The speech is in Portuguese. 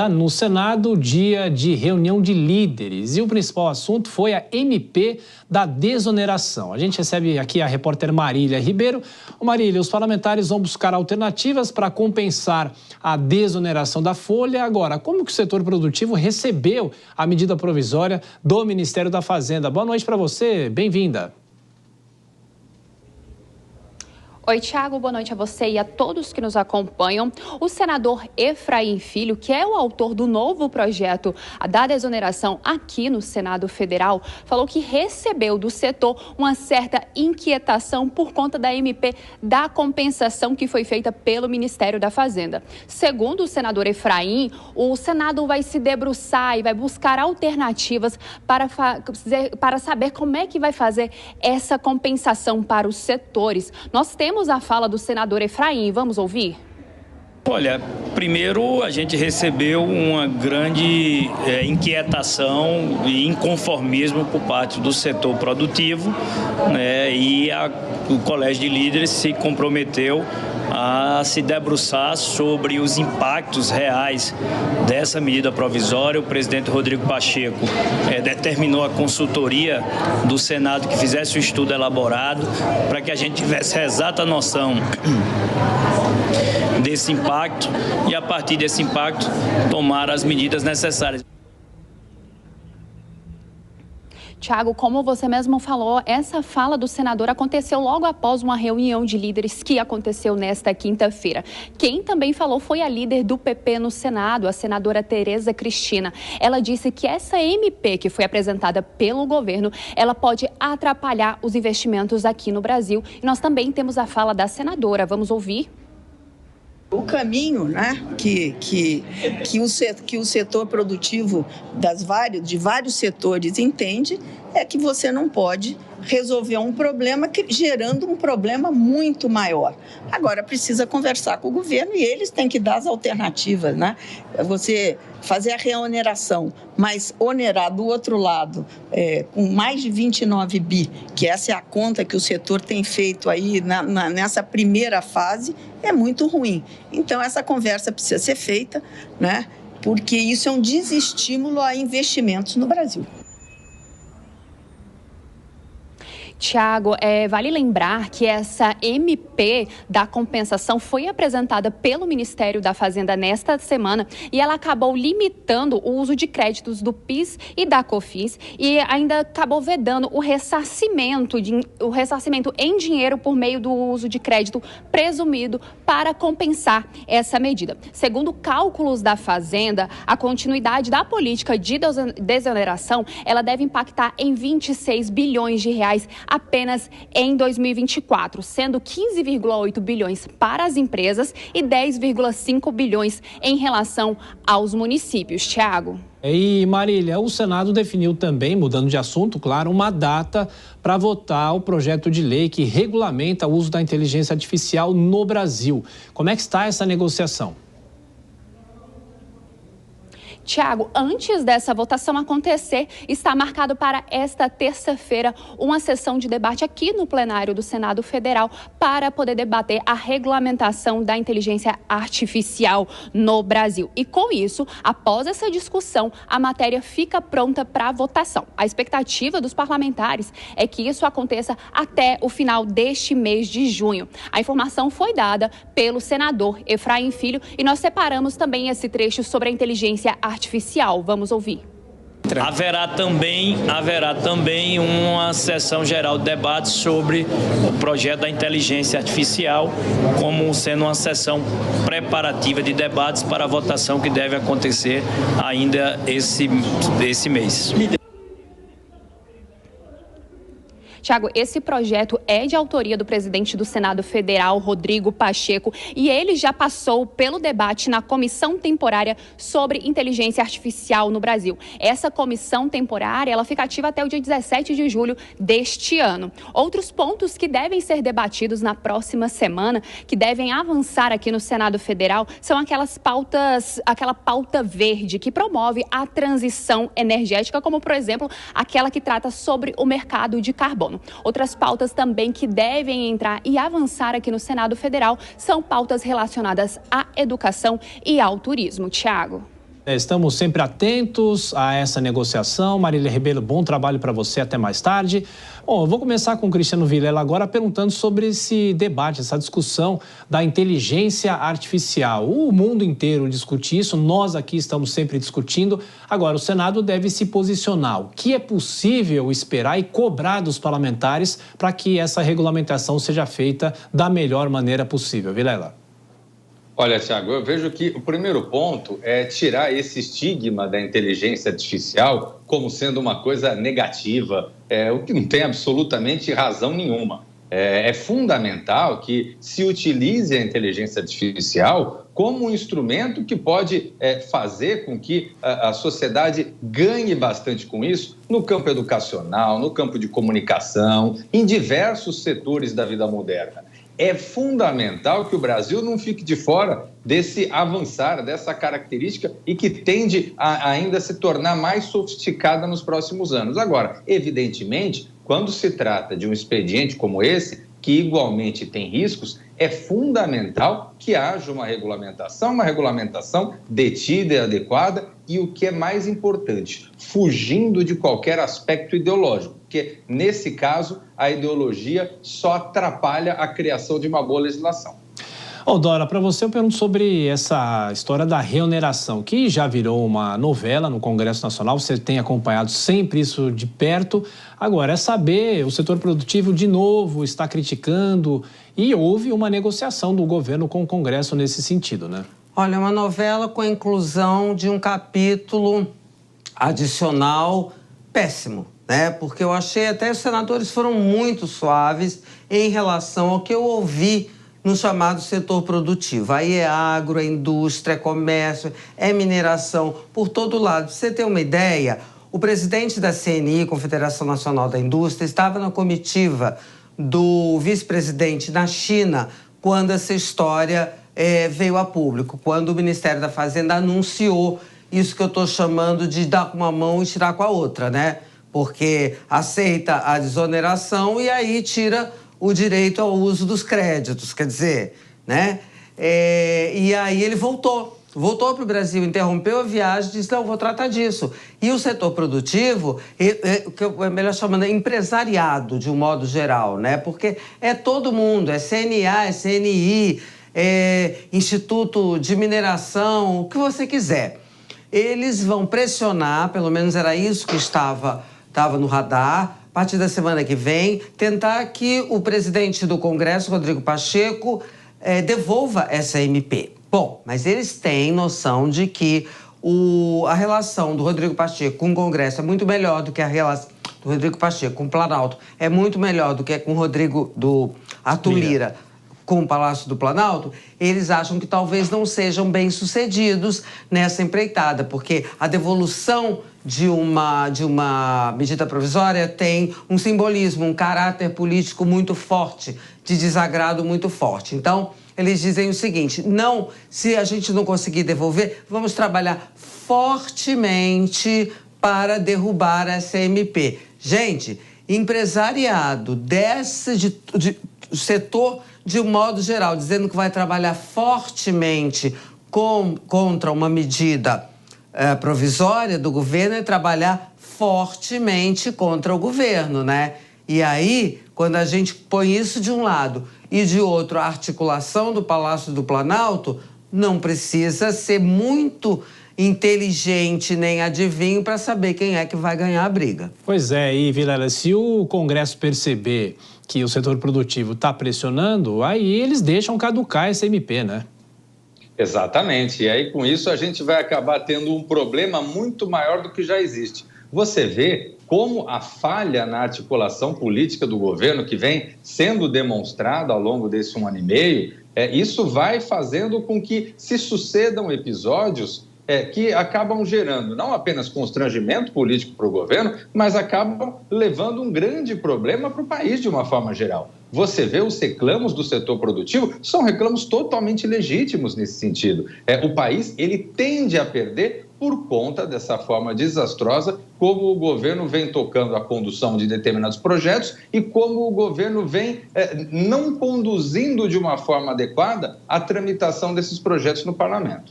No Senado, dia de reunião de líderes, e o principal assunto foi a MP da desoneração. A gente recebe aqui a repórter Marília Ribeiro. Marília, os parlamentares vão buscar alternativas para compensar a desoneração da folha. Agora, como que o setor produtivo recebeu a medida provisória do Ministério da Fazenda? Boa noite para você, bem-vinda. Oi, Thiago, boa noite a você e a todos que nos acompanham. O senador Efraim Filho, que é o autor do novo projeto da desoneração aqui no Senado Federal, falou que recebeu do setor uma certa inquietação por conta da MP da compensação que foi feita pelo Ministério da Fazenda. Segundo o senador Efraim, o Senado vai se debruçar e vai buscar alternativas para saber como é que vai fazer essa compensação para os setores. Nós temos a fala do senador Efraim. Vamos ouvir? Olha, primeiro a gente recebeu uma grande inquietação e inconformismo por parte do setor produtivo, né, e o Colégio de Líderes se comprometeu a se debruçar sobre os impactos reais dessa medida provisória. O presidente Rodrigo Pacheco determinou a consultoria do Senado que fizesse o estudo elaborado para que a gente tivesse a exata noção desse impacto e, a partir desse impacto, tomar as medidas necessárias. Thiago, como você mesmo falou, essa fala do senador aconteceu logo após uma reunião de líderes que aconteceu nesta quinta-feira. Quem também falou foi a líder do PP no Senado, a senadora Tereza Cristina. Ela disse que essa MP que foi apresentada pelo governo, ela pode atrapalhar os investimentos aqui no Brasil. E nós também temos a fala da senadora. Vamos ouvir? O caminho, né, que o setor produtivo de vários setores entende é que você não pode resolver um problema gerando um problema muito maior. Agora, precisa conversar com o governo e eles têm que dar as alternativas, né? Você fazer a reoneração, mas onerar do outro lado, com mais de 29 bi, que essa é a conta que o setor tem feito aí nessa primeira fase, é muito ruim. Então, essa conversa precisa ser feita, né? Porque isso é um desestímulo a investimentos no Brasil. Thiago, vale lembrar que essa MP da compensação foi apresentada pelo Ministério da Fazenda nesta semana e ela acabou limitando o uso de créditos do PIS e da COFINS e ainda acabou vedando o ressarcimento em dinheiro por meio do uso de crédito presumido para compensar essa medida. Segundo cálculos da Fazenda, a continuidade da política de desoneração, ela deve impactar em 26 bilhões de reais apenas em 2024, sendo 15,8 bilhões para as empresas e 10,5 bilhões em relação aos municípios. Thiago. E Marília, o Senado definiu também, mudando de assunto, claro, uma data para votar o projeto de lei que regulamenta o uso da inteligência artificial no Brasil. Como é que está essa negociação? Thiago, antes dessa votação acontecer, está marcado para esta terça-feira uma sessão de debate aqui no plenário do Senado Federal para poder debater a regulamentação da inteligência artificial no Brasil. E com isso, após essa discussão, a matéria fica pronta para votação. A expectativa dos parlamentares é que isso aconteça até o final deste mês de junho. A informação foi dada pelo senador Efraim Filho e nós separamos também esse trecho sobre a inteligência artificial. Vamos ouvir. Haverá também uma sessão geral de debate sobre o projeto da inteligência artificial, como sendo uma sessão preparativa de debates para a votação que deve acontecer ainda esse mês. Thiago, esse projeto é de autoria do presidente do Senado Federal, Rodrigo Pacheco, e ele já passou pelo debate na Comissão Temporária sobre Inteligência Artificial no Brasil. Essa comissão temporária, ela fica ativa até o dia 17 de julho deste ano. Outros pontos que devem ser debatidos na próxima semana, que devem avançar aqui no Senado Federal, são aquela pauta verde que promove a transição energética, como, por exemplo, aquela que trata sobre o mercado de carbono. Outras pautas também que devem entrar e avançar aqui no Senado Federal são pautas relacionadas à educação e ao turismo. Thiago. Estamos sempre atentos a essa negociação. Marília Ribeiro, bom trabalho para você. Até mais tarde. Bom, eu vou começar com o Cristiano Vilela agora perguntando sobre esse debate, essa discussão da inteligência artificial. O mundo inteiro discute isso, nós aqui estamos sempre discutindo. Agora, o Senado deve se posicionar. O que é possível esperar e cobrar dos parlamentares para que essa regulamentação seja feita da melhor maneira possível? Vilela. Olha, Thiago, eu vejo que o primeiro ponto é tirar esse estigma da inteligência artificial como sendo uma coisa negativa, o que não tem absolutamente razão nenhuma. É fundamental que se utilize a inteligência artificial como um instrumento que pode fazer com que a sociedade ganhe bastante com isso no campo educacional, no campo de comunicação, em diversos setores da vida moderna. É fundamental que o Brasil não fique de fora desse avançar, dessa característica e que tende a ainda se tornar mais sofisticada nos próximos anos. Agora, evidentemente, quando se trata de um expediente como esse, que igualmente tem riscos, é fundamental que haja uma regulamentação detida e adequada e, o que é mais importante, fugindo de qualquer aspecto ideológico, porque, nesse caso, a ideologia só atrapalha a criação de uma boa legislação. Dora, para você eu pergunto sobre essa história da reoneração, que já virou uma novela no Congresso Nacional, você tem acompanhado sempre isso de perto. Agora, é saber, o setor produtivo de novo está criticando e houve uma negociação do governo com o Congresso nesse sentido, né? Olha, uma novela com a inclusão de um capítulo adicional péssimo, né? Porque eu achei até que os senadores foram muito suaves em relação ao que eu ouvi no chamado setor produtivo. Aí é agro, é indústria, é comércio, é mineração, por todo lado. Pra você ter uma ideia, o presidente da CNI, Confederação Nacional da Indústria, estava na comitiva do vice-presidente na China quando essa história veio a público, quando o Ministério da Fazenda anunciou isso que eu estou chamando de dar com uma mão e tirar com a outra, né? Porque aceita a desoneração e aí tira o direito ao uso dos créditos, quer dizer, né? E aí ele voltou para o Brasil, interrompeu a viagem, disse, não, vou tratar disso. E o setor produtivo, que é melhor chamando, empresariado, de um modo geral, né? Porque é todo mundo, é CNA, é CNI, é Instituto de Mineração, o que você quiser. Eles vão pressionar, pelo menos era isso que estava no radar, a partir da semana que vem, tentar que o presidente do Congresso, Rodrigo Pacheco, devolva essa MP. Bom, mas eles têm noção de que a relação do Rodrigo Pacheco com o Congresso é muito melhor do que a relação do Rodrigo Pacheco com o Planalto, é muito melhor do que com do Arthur Lira com o Palácio do Planalto. Eles acham que talvez não sejam bem-sucedidos nessa empreitada, porque a devolução de uma medida provisória tem um simbolismo, um caráter político muito forte, de desagrado muito forte. Então, eles dizem o seguinte, não, se a gente não conseguir devolver, vamos trabalhar fortemente para derrubar essa MP. Gente, empresariado do setor de um modo geral, dizendo que vai trabalhar fortemente contra uma medida provisória do governo, é trabalhar fortemente contra o governo, né? E aí, quando a gente põe isso de um lado e de outro a articulação do Palácio do Planalto, não precisa ser muito inteligente nem adivinho para saber quem é que vai ganhar a briga. Pois é, e Vilela, se o Congresso perceber que o setor produtivo está pressionando, aí eles deixam caducar essa MP, né? Exatamente, e aí com isso a gente vai acabar tendo um problema muito maior do que já existe. Você vê como a falha na articulação política do governo, que vem sendo demonstrada ao longo desse 1 ano e meio, isso vai fazendo com que se sucedam episódios que acabam gerando não apenas constrangimento político para o governo, mas acabam levando um grande problema para o país de uma forma geral. Você vê os reclamos do setor produtivo, são reclamos totalmente legítimos nesse sentido. O país, ele tende a perder por conta dessa forma desastrosa como o governo vem tocando a condução de determinados projetos e como o governo vem não conduzindo de uma forma adequada a tramitação desses projetos no parlamento.